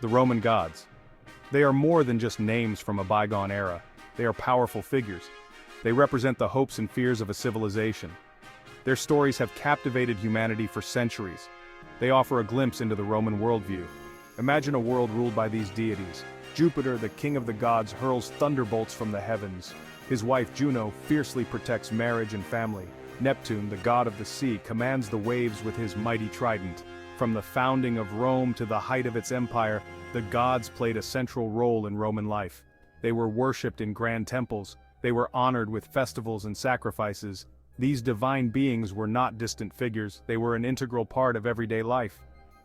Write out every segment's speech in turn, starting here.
The Roman gods. They are more than just names from a bygone era. They are powerful figures. They represent the hopes and fears of a civilization. Their stories have captivated humanity for centuries. They offer a glimpse into the Roman worldview. Imagine a world ruled by these deities. Jupiter, the king of the gods, hurls thunderbolts from the heavens. His wife Juno fiercely protects marriage and family. Neptune, the god of the sea, commands the waves with his mighty trident. From the founding of Rome to the height of its empire, the gods played a central role in Roman life. They were worshipped in grand temples. They were honored with festivals and sacrifices. These divine beings were not distant figures, they were an integral part of everyday life.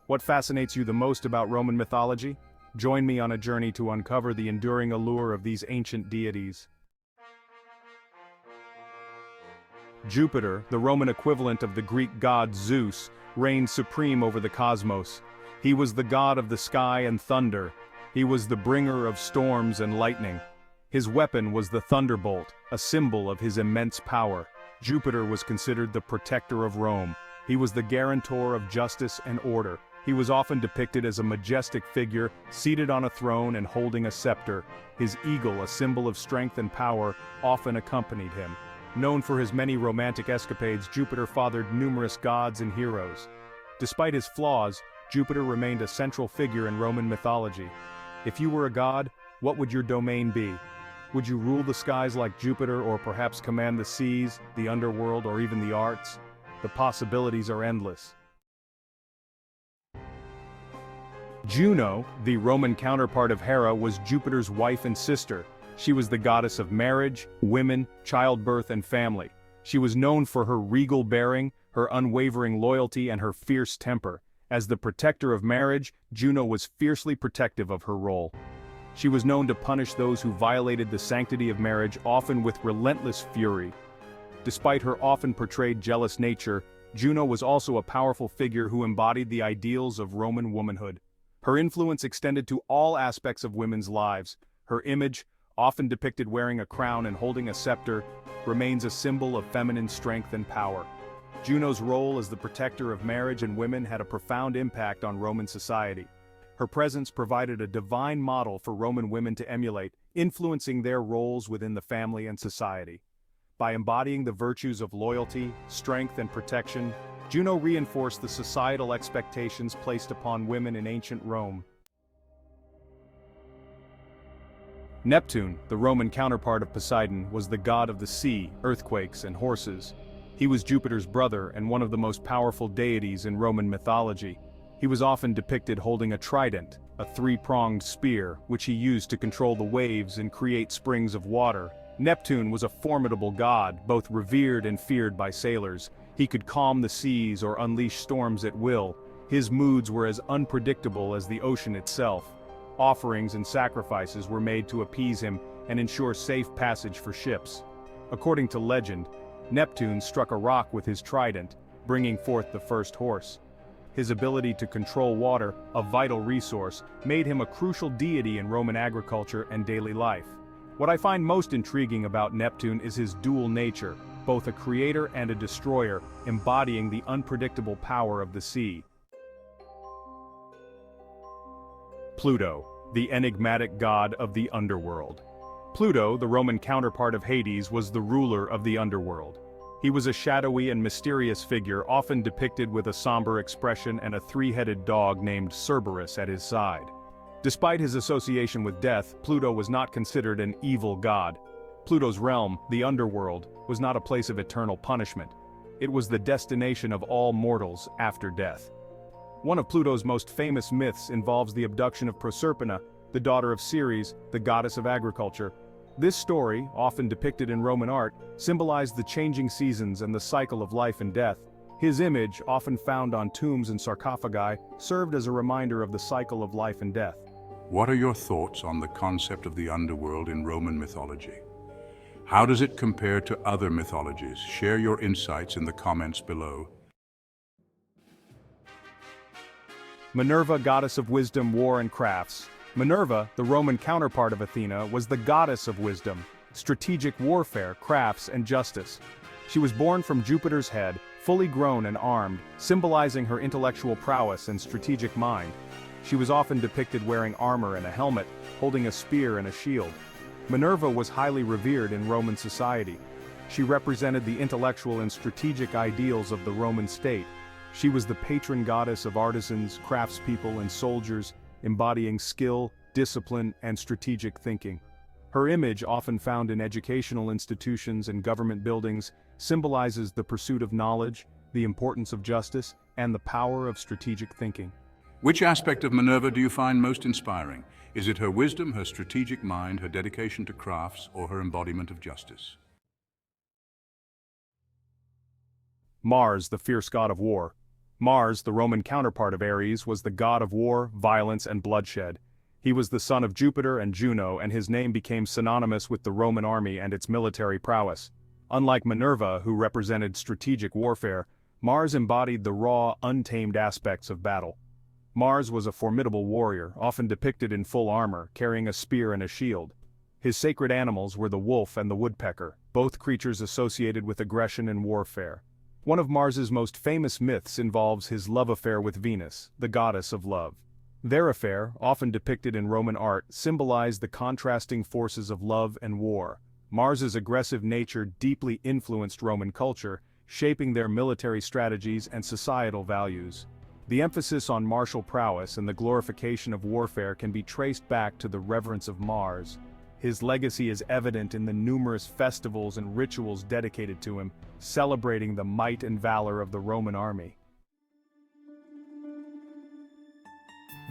What fascinates you the most about Roman mythology? Join me on a journey to uncover the enduring allure of these ancient deities. Jupiter, the Roman equivalent of the Greek god Zeus, reigned supreme over the cosmos. He was the god of the sky and thunder. He was the bringer of storms and lightning. His weapon was the thunderbolt, a symbol of his immense power. Jupiter was considered the protector of Rome. He was the guarantor of justice and order. He was often depicted as a majestic figure, seated on a throne and holding a scepter. His eagle, a symbol of strength and power, often accompanied him. Known for his many romantic escapades, Jupiter fathered numerous gods and heroes. Despite his flaws, Jupiter remained a central figure in Roman mythology. If you were a god, what would your domain be? Would you rule the skies like Jupiter, or perhaps command the seas, the underworld, or even the arts? The possibilities are endless. Juno, the Roman counterpart of Hera, was Jupiter's wife and sister. She was the goddess of marriage, women, childbirth, and family. She was known for her regal bearing, her unwavering loyalty, and her fierce temper. As the protector of marriage, Juno was fiercely protective of her role. She was known to punish those who violated the sanctity of marriage, often with relentless fury. Despite her often portrayed jealous nature, Juno was also a powerful figure who embodied the ideals of Roman womanhood. Her influence extended to all aspects of women's lives. Her image, often depicted wearing a crown and holding a scepter, remains a symbol of feminine strength and power. Juno's role as the protector of marriage and women had a profound impact on Roman society. Her presence provided a divine model for Roman women to emulate, influencing their roles within the family and society. By embodying the virtues of loyalty, strength, and protection, Juno reinforced the societal expectations placed upon women in ancient Rome. Neptune, the Roman counterpart of Poseidon, was the god of the sea, earthquakes, and horses. He was Jupiter's brother and one of the most powerful deities in Roman mythology. He was often depicted holding a trident, a three-pronged spear, which he used to control the waves and create springs of water. Neptune was a formidable god, both revered and feared by sailors. He could calm the seas or unleash storms at will. His moods were as unpredictable as the ocean itself. Offerings and sacrifices were made to appease him and ensure safe passage for ships. According to legend, Neptune struck a rock with his trident, bringing forth the first horse. His ability to control water, a vital resource, made him a crucial deity in Roman agriculture and daily life. What I find most intriguing about Neptune is his dual nature, both a creator and a destroyer, embodying the unpredictable power of the sea. Pluto, the enigmatic god of the underworld. Pluto, the Roman counterpart of Hades, was the ruler of the underworld. He was a shadowy and mysterious figure, often depicted with a somber expression and a three-headed dog named Cerberus at his side. Despite his association with death, Pluto was not considered an evil god. Pluto's realm, the underworld, was not a place of eternal punishment. It was the destination of all mortals after death. One of Pluto's most famous myths involves the abduction of Proserpina, the daughter of Ceres, the goddess of agriculture. This story, often depicted in Roman art, symbolized the changing seasons and the cycle of life and death. His image, often found on tombs and sarcophagi, served as a reminder of the cycle of life and death. What are your thoughts on the concept of the underworld in Roman mythology? How does it compare to other mythologies? Share your insights in the comments below. Minerva, goddess of wisdom, war, and crafts. Minerva, the Roman counterpart of Athena, was the goddess of wisdom, strategic warfare, crafts, and justice. She was born from Jupiter's head, fully grown and armed, symbolizing her intellectual prowess and strategic mind. She was often depicted wearing armor and a helmet, holding a spear and a shield. Minerva was highly revered in Roman society. She represented the intellectual and strategic ideals of the Roman state. She was the patron goddess of artisans, craftspeople, and soldiers, embodying skill, discipline, and strategic thinking. Her image, often found in educational institutions and government buildings, symbolizes the pursuit of knowledge, the importance of justice, and the power of strategic thinking. Which aspect of Minerva do you find most inspiring? Is it her wisdom, her strategic mind, her dedication to crafts, or her embodiment of justice? Mars, the fierce god of war. Mars, the Roman counterpart of Ares, was the god of war, violence, and bloodshed. He was the son of Jupiter and Juno, and his name became synonymous with the Roman army and its military prowess. Unlike Minerva, who represented strategic warfare, Mars embodied the raw, untamed aspects of battle. Mars was a formidable warrior, often depicted in full armor, carrying a spear and a shield. His sacred animals were the wolf and the woodpecker, both creatures associated with aggression and warfare. One of Mars's most famous myths involves his love affair with Venus, the goddess of love. Their affair, often depicted in Roman art, symbolized the contrasting forces of love and war. Mars's aggressive nature deeply influenced Roman culture, shaping their military strategies and societal values. The emphasis on martial prowess and the glorification of warfare can be traced back to the reverence of Mars. His legacy is evident in the numerous festivals and rituals dedicated to him, celebrating the might and valor of the Roman army.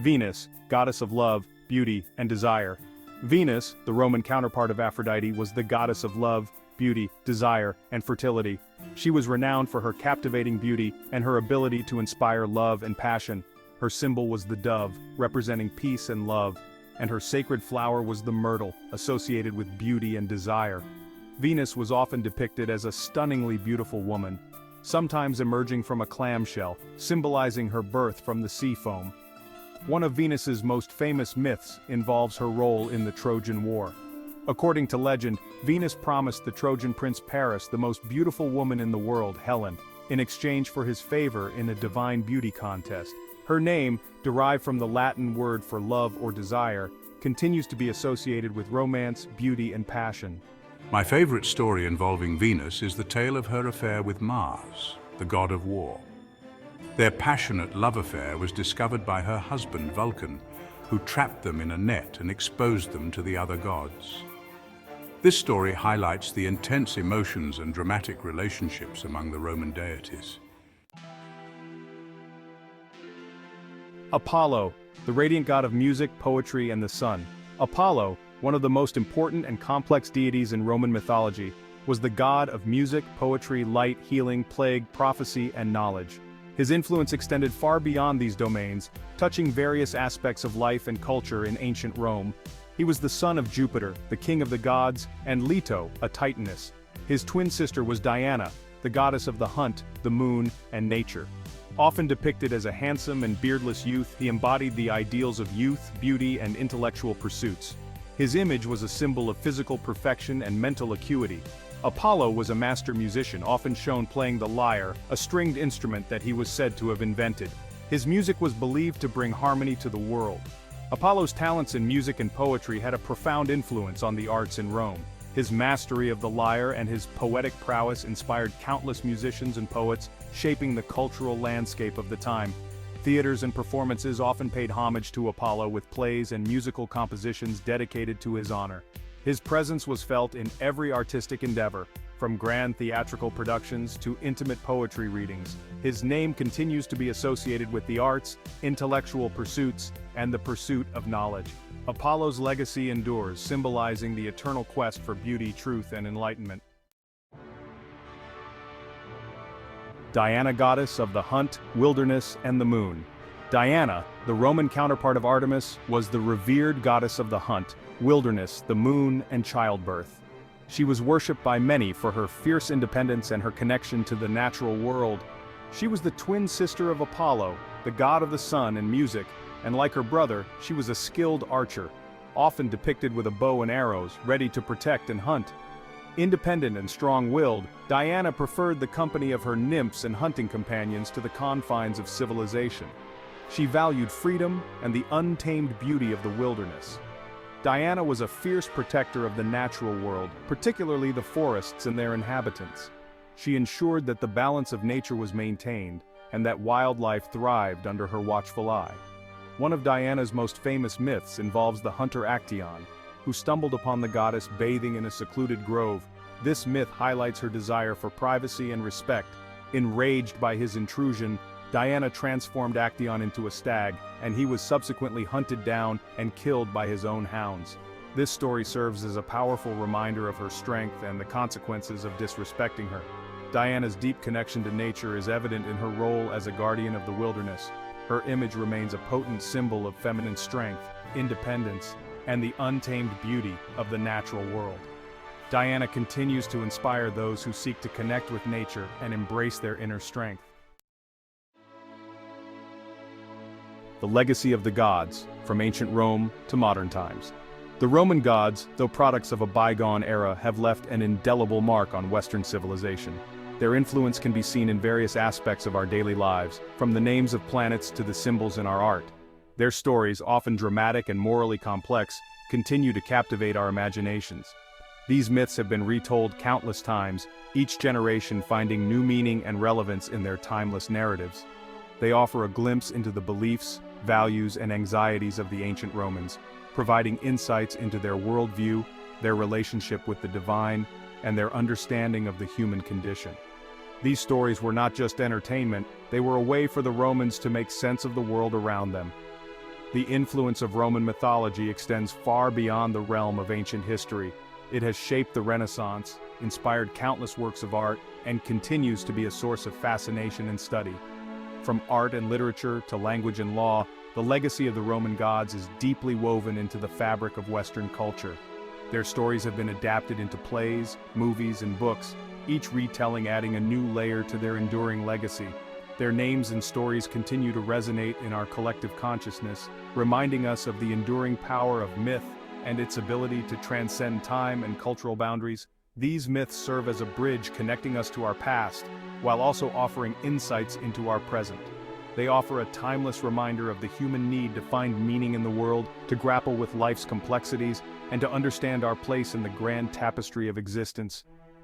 Venus, goddess of love, beauty, and desire. Venus, the Roman counterpart of Aphrodite, was the goddess of love, beauty, desire, and fertility. She was renowned for her captivating beauty and her ability to inspire love and passion. Her symbol was the dove, representing peace and love, and her sacred flower was the myrtle, associated with beauty and desire. Venus was often depicted as a stunningly beautiful woman, sometimes emerging from a clamshell, symbolizing her birth from the sea foam. One of Venus's most famous myths involves her role in the Trojan War. According to legend, Venus promised the Trojan prince Paris the most beautiful woman in the world, Helen, in exchange for his favor in a divine beauty contest. Her name, derived from the Latin word for love or desire, continues to be associated with romance, beauty, and passion. My favorite story involving Venus is the tale of her affair with Mars, the god of war. Their passionate love affair was discovered by her husband Vulcan, who trapped them in a net and exposed them to the other gods. This story highlights the intense emotions and dramatic relationships among the Roman deities. Apollo, the radiant god of music, poetry, and the sun. Apollo, one of the most important and complex deities in Roman mythology, was the god of music, poetry, light, healing, plague, prophecy, and knowledge. His influence extended far beyond these domains, touching various aspects of life and culture in ancient Rome. He was the son of Jupiter, the king of the gods, and Leto, a titaness. His twin sister was Diana, the goddess of the hunt, the moon, and nature. Often depicted as a handsome and beardless youth, he embodied the ideals of youth, beauty, and intellectual pursuits. His image was a symbol of physical perfection and mental acuity. Apollo was a master musician, often shown playing the lyre, a stringed instrument that he was said to have invented. His music was believed to bring harmony to the world. Apollo's talents in music and poetry had a profound influence on the arts in Rome. His mastery of the lyre and his poetic prowess inspired countless musicians and poets, shaping the cultural landscape of the time. Theaters and performances often paid homage to Apollo with plays and musical compositions dedicated to his honor. His presence was felt in every artistic endeavor, from grand theatrical productions to intimate poetry readings. His name continues to be associated with the arts, intellectual pursuits, and the pursuit of knowledge. Apollo's legacy endures, symbolizing the eternal quest for beauty, truth, and enlightenment. Diana, goddess of the hunt, wilderness, and the moon. Diana, the Roman counterpart of Artemis, was the revered goddess of the hunt, wilderness, the moon, and childbirth. She was worshipped by many for her fierce independence and her connection to the natural world. She was the twin sister of Apollo, the god of the sun and music, and like her brother, she was a skilled archer, often depicted with a bow and arrows, ready to protect and hunt. Independent and strong-willed, Diana preferred the company of her nymphs and hunting companions to the confines of civilization. She valued freedom and the untamed beauty of the wilderness. Diana was a fierce protector of the natural world, particularly the forests and their inhabitants. She ensured that the balance of nature was maintained and that wildlife thrived under her watchful eye. One of Diana's most famous myths involves the hunter Actaeon, who stumbled upon the goddess bathing in a secluded grove. This myth highlights her desire for privacy and respect. Enraged by his intrusion, Diana transformed Actaeon into a stag, and he was subsequently hunted down and killed by his own hounds. This story serves as a powerful reminder of her strength and the consequences of disrespecting her. Diana's deep connection to nature is evident in her role as a guardian of the wilderness. Her image remains a potent symbol of feminine strength, independence, and the untamed beauty of the natural world. Diana continues to inspire those who seek to connect with nature and embrace their inner strength. The legacy of the gods, from ancient Rome to modern times. The Roman gods, though products of a bygone era, have left an indelible mark on Western civilization. Their influence can be seen in various aspects of our daily lives, from the names of planets to the symbols in our art. Their stories, often dramatic and morally complex, continue to captivate our imaginations. These myths have been retold countless times, each generation finding new meaning and relevance in their timeless narratives. They offer a glimpse into the beliefs, values, and anxieties of the ancient Romans, providing insights into their worldview, their relationship with the divine, and their understanding of the human condition. These stories were not just entertainment, they were a way for the Romans to make sense of the world around them. The influence of Roman mythology extends far beyond the realm of ancient history. It has shaped the Renaissance, inspired countless works of art, and continues to be a source of fascination and study. From art and literature to language and law, the legacy of the Roman gods is deeply woven into the fabric of Western culture. Their stories have been adapted into plays, movies, and books, each retelling adding a new layer to their enduring legacy. Their names and stories continue to resonate in our collective consciousness, reminding us of the enduring power of myth and its ability to transcend time and cultural boundaries. These myths serve as a bridge connecting us to our past, while also offering insights into our present. They offer a timeless reminder of the human need to find meaning in the world, to grapple with life's complexities, and to understand our place in the grand tapestry of existence.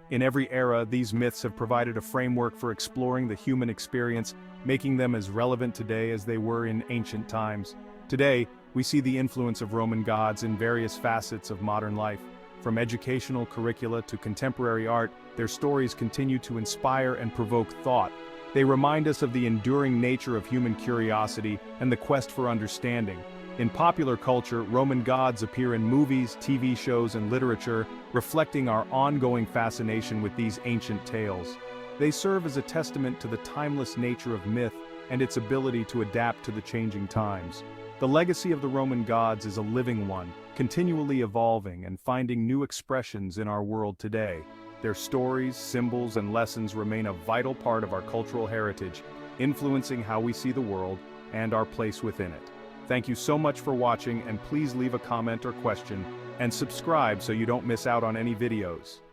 In every era, these myths have provided a framework for exploring the human experience, making them as relevant today as they were in ancient times. Today, we see the influence of Roman gods in various facets of modern life. From educational curricula to contemporary art, their stories continue to inspire and provoke thought. They remind us of the enduring nature of human curiosity and the quest for understanding. In popular culture, Roman gods appear in movies, TV shows, and literature, reflecting our ongoing fascination with these ancient tales. They serve as a testament to the timeless nature of myth and its ability to adapt to the changing times. The legacy of the Roman gods is a living one, continually evolving and finding new expressions in our world today. Their stories, symbols, and lessons remain a vital part of our cultural heritage, influencing how we see the world and our place within it. Thank you so much for watching, and please leave a comment or question, and subscribe so you don't miss out on any videos.